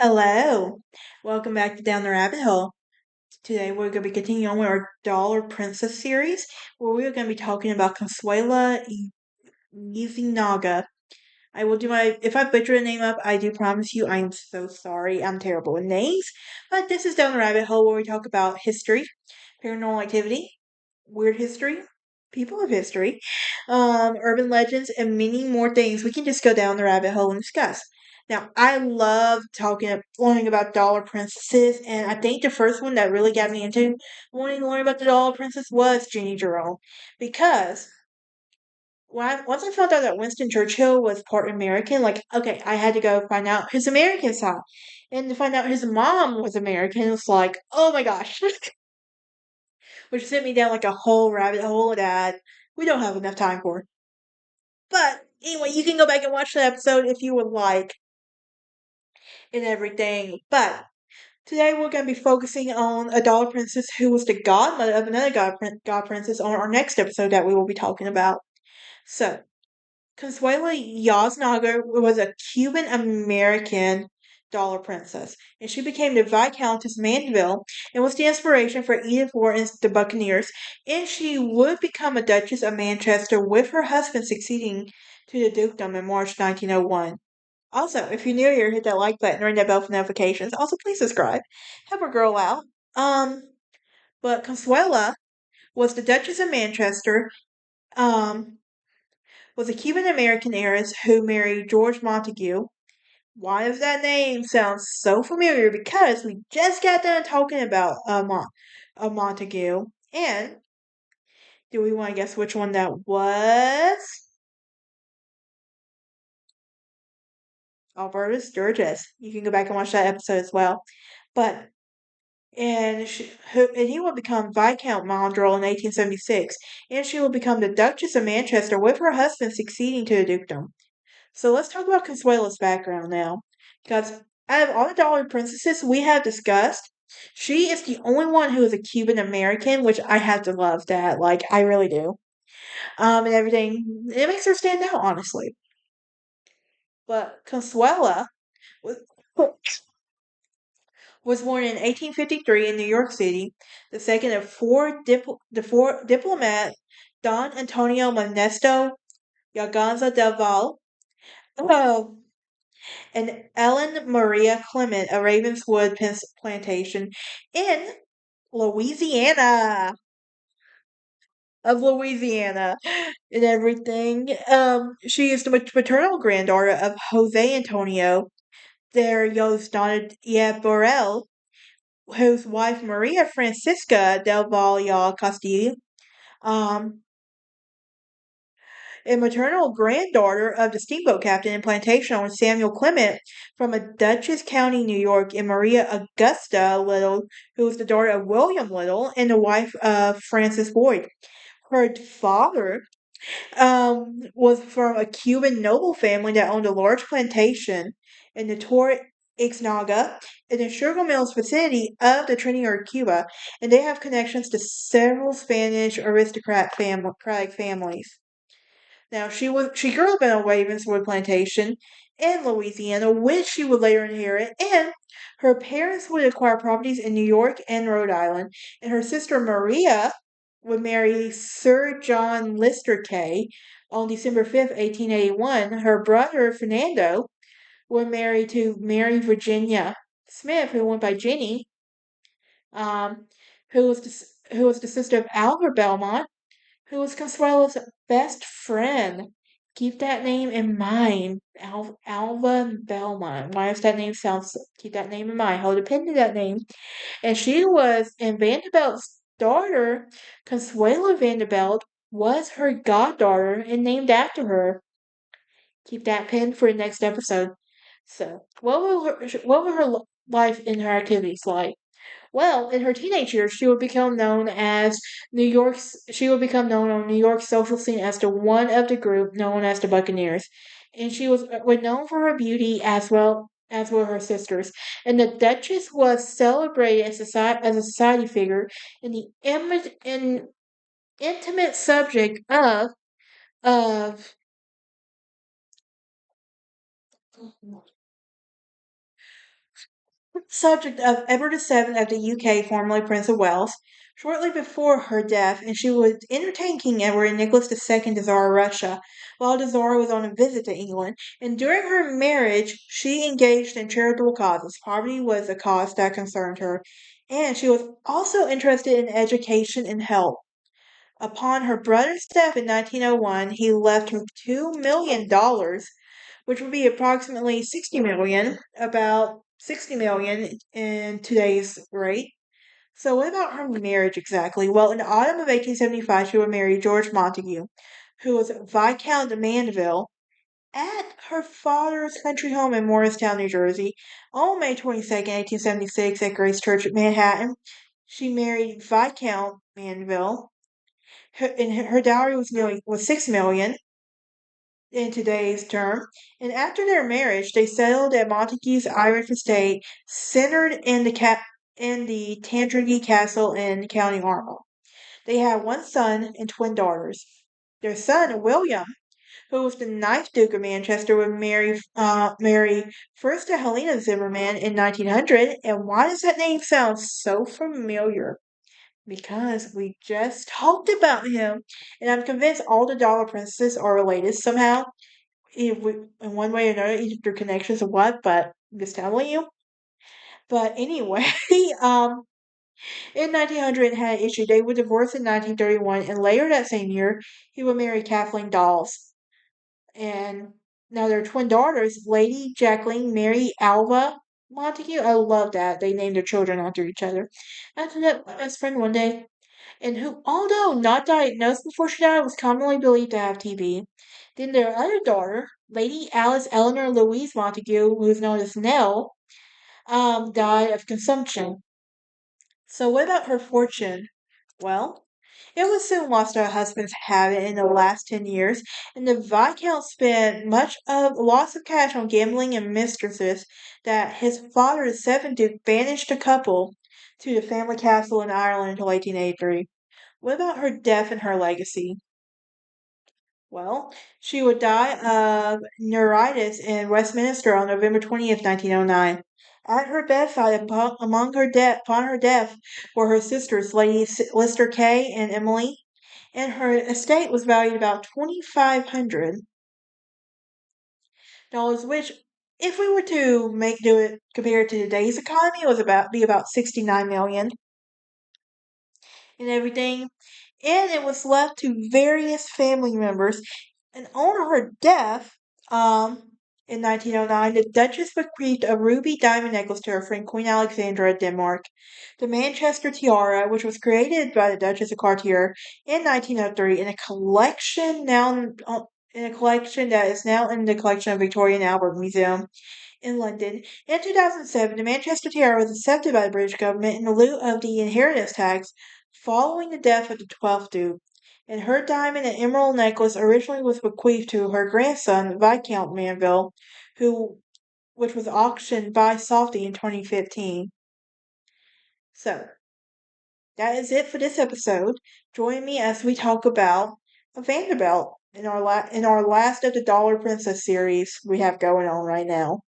Hello. Welcome back to Down the Rabbit Hole. Today we're going to be continuing on with our Dollar Princess series where we're going to be talking about Consuela Yznaga. I will do if I butcher the name up, I do promise you I am so sorry. I'm terrible with names. But this is Down the Rabbit Hole where we talk about history, paranormal activity, weird history, people of history, urban legends, and many more things. We can just go down the rabbit hole and discuss. Now, I love learning about dollar princesses, and I think the first one that really got me into wanting to learn about the dollar princess was Jenny Jerome, because once I found out that Winston Churchill was part American, like, okay, I had to go find out his American side, and to find out his mom was American, it was like, oh my gosh, which sent me down like a whole rabbit hole that we don't have enough time for. But anyway, you can go back and watch the episode if you would like and everything. But today we're going to be focusing on a dollar princess who was the godmother of another god princess on our next episode that we will be talking about. So, Consuela Yznaga was a Cuban American dollar princess, and she became the Viscountess Mandeville and was the inspiration for Edith Wharton's The Buccaneers, and she would become a Duchess of Manchester with her husband succeeding to the dukedom in March 1901. Also, if you're new here, hit that like button, ring that bell for notifications. Also, please subscribe. Help a girl out. But Consuela was the Duchess of Manchester, um, was a Cuban American heiress who married George Montagu. Why does that name sound so familiar? Because we just got done talking about Montagu. And do we want to guess which one that was? Albertus Sturgis. You can go back and watch that episode as well. But and he will become Viscount Mandeville in 1876, and she will become the Duchess of Manchester with her husband succeeding to the dukedom. So let's talk about Consuela's background now. Because out of all the Dollar Princesses we have discussed, she is the only one who is a Cuban American, which I have to love that. Like, I really do. And everything. It makes her stand out, honestly. But Consuela was, was born in 1853 in New York City, the second of four diplomat Don Antonio Modesto Yaganza del Val. Oh, and Ellen Maria Clement of Ravenswood Plantation in Louisiana. Of Louisiana and everything. She is the maternal granddaughter of Jose Antonio, their youngest daughter, Borel, whose wife Maria Francisca del Valle Castillo, um, a maternal granddaughter of the steamboat captain and plantation owner Samuel Clement from a Dutchess County, New York, and Maria Augusta Little, who was the daughter of William Little and the wife of Francis Boyd. Her father was from a Cuban noble family that owned a large plantation in the Torre Ixnaga in the sugar mills vicinity of the Trinity of Cuba, and they have connections to several Spanish aristocratic families. Now she grew up in a Ravenswood plantation in Louisiana, which she would later inherit, and her parents would acquire properties in New York and Rhode Island, and her sister Maria would marry Sir John Lister Kay on December 5th, 1881. Her brother Fernando would marry to Mary Virginia Smith, who went by Jenny, um, who was the sister of Albert Belmont, who was Consuelo's best friend. Keep that name in mind. Alva Belmont. Why does that name sound so? Keep that name in mind. Hold a pin to that name. And she was, and Vanderbilt's daughter, Consuelo Vanderbilt, was her goddaughter and named after her. Keep that pin for the next episode. So, what were her life and her activities like? Well, in her teenage years, she would become known on New York's social scene as the one of the group known as the Buccaneers, and she was known for her beauty as were her sisters. And the Duchess was celebrated as a society figure in the intimate subject of subject of Edward VII of the UK, formerly Prince of Wales, shortly before her death, and she was entertaining King Edward and Nicholas II to Tsar Russia, while the Tsar was on a visit to England. And during her marriage, she engaged in charitable causes. Poverty was a cause that concerned her, and she was also interested in education and health. Upon her brother's death in 1901, he left her $2 million, which would be approximately 60 million, about 60 million in today's rate. So, what about her marriage exactly? Well, in the autumn of 1875, she would marry George Montagu, who was Viscount Mandeville, at her father's country home in Morristown, New Jersey. On May 22nd, 1876, at Grace Church at Manhattan, she married Viscount Mandeville. Her dowry was 6 million in today's term, and after their marriage, they settled at Montague's Irish estate, centered in the Tandragee Castle in County Armagh. They had one son and twin daughters. Their son William, who was the ninth Duke of Manchester, would marry first to Helena Zimmerman in 1900. And why does that name sound so familiar? Because we just talked about him, and I'm convinced all the Dollar Princesses are related somehow in one way or another, either through connections or what, but I'm just telling you. But anyway, um, in 1900, had an issue. They were divorced in 1931, and later that same year, he would marry Kathleen Dawes. And now their twin daughters, Lady Jacqueline, Mary Alva Montague. I love that. They named their children after each other. After that, my best friend one day, and who, although not diagnosed before she died, was commonly believed to have TB. Then their other daughter, Lady Alice Eleanor Louise Montagu, who is known as Nell, died of consumption. So, what about her fortune? Well, it was soon lost to her husband's habit in the last 10 years, and the Viscount spent much of loss of cash on gambling and mistresses that his father, the seventh Duke, banished the couple to the family castle in Ireland until 1883. What about her death and her legacy? Well, she would die of neuritis in Westminster on November 20th, 1909. At her bedside, upon her death, were her sisters, Lady Lister Kay and Emily, and her estate was valued about $2,500, which, if we were to make do it compared to today's economy, was about 69 million and everything. And it was left to various family members. And on her death, in 1909, the Duchess bequeathed a ruby diamond necklace to her friend Queen Alexandra of Denmark. The Manchester tiara, which was created by the Duchess of Cartier in 1903, in a collection that is now in the collection of Victoria and Albert Museum in London. In 2007, the Manchester tiara was accepted by the British government in lieu of the inheritance tax following the death of the 12th Duke. And her diamond and emerald necklace originally was bequeathed to her grandson, Viscount Mandeville, who which was auctioned by Softy in 2015. So, that is it for this episode. Join me as we talk about a Vanderbilt in our last of the Dollar Princess series we have going on right now.